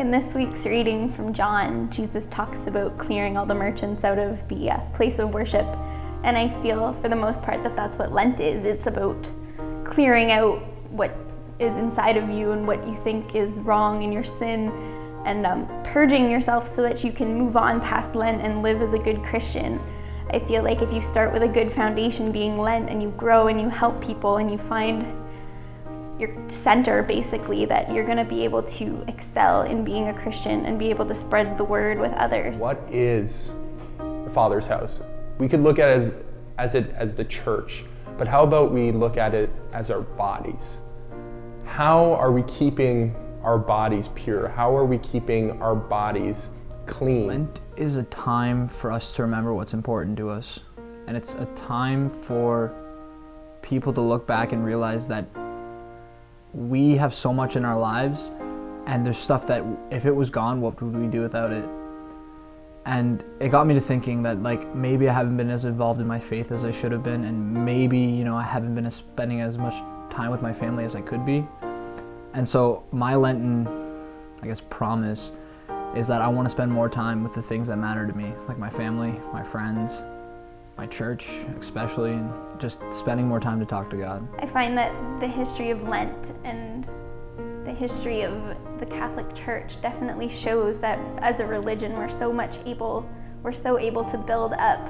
In this week's reading from John, Jesus talks about clearing all the merchants out of the place of worship. And I feel, for the most part, that that's what Lent is. It's about clearing out what is inside of you and what you think is wrong in your sin, and purging yourself so that you can move on past Lent and live as a good Christian. I feel like if you start with a good foundation being Lent, and you grow and you help people and you find your center, basically, that you're going to be able to excel in being a Christian and be able to spread the word with others. What is the Father's house? We could look at it as the church, but how about we look at it as our bodies? How are we keeping our bodies pure? How are we keeping our bodies clean? Lent is a time for us to remember what's important to us, and it's a time for people to look back and realize that we have so much in our lives, and there's stuff that if it was gone, what would we do without it? And it got me to thinking that, like, maybe I haven't been as involved in my faith as I should have been, and maybe, I haven't been spending as much time with my family as I could be. And so my Lenten, promise is that I want to spend more time with the things that matter to me, like my family, my friends, my church especially, and just spending more time to talk to God. I find that the history of Lent and the history of the Catholic Church definitely shows that as a religion we're so able to build up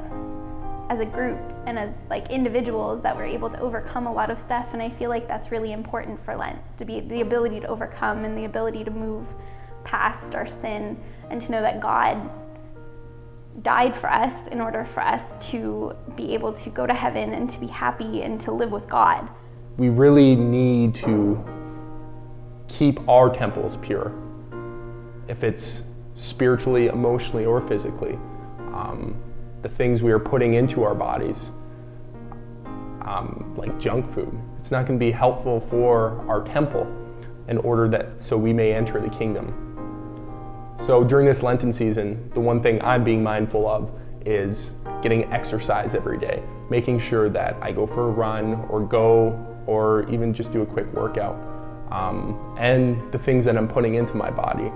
as a group and as individuals, that we're able to overcome a lot of stuff. And I feel like that's really important for Lent, to be the ability to overcome and the ability to move past our sin, and to know that God died for us in order for us to be able to go to heaven and to be happy and to live with God. We really need to keep our temples pure, if it's spiritually, emotionally, or physically. The things we are putting into our bodies, like junk food, it's not going to be helpful for our temple so we may enter the kingdom. So during this Lenten season, the one thing I'm being mindful of is getting exercise every day, making sure that I go for a run or even just do a quick workout. And the things that I'm putting into my body.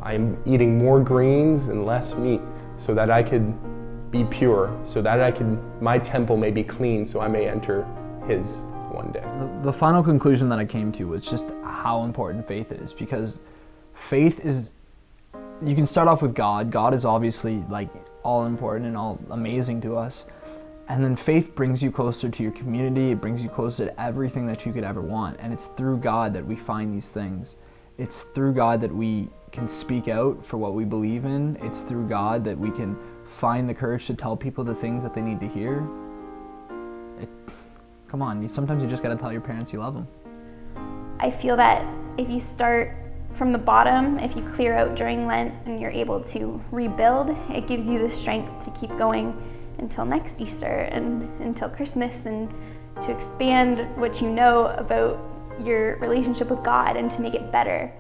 I'm eating more greens and less meat so that I could be pure, so that my temple may be clean, so I may enter His one day. The final conclusion that I came to was just how important faith is, because faith is, you can start off with God. God is obviously all important and all amazing to us. And then faith brings you closer to your community. It brings you closer to everything that you could ever want. And it's through God that we find these things. It's through God that we can speak out for what we believe in. It's through God that we can find the courage to tell people the things that they need to hear. Come on, sometimes you just gotta tell your parents you love them. I feel that if you start from the bottom, if you clear out during Lent and you're able to rebuild, it gives you the strength to keep going until next Easter and until Christmas, and to expand what you know about your relationship with God and to make it better.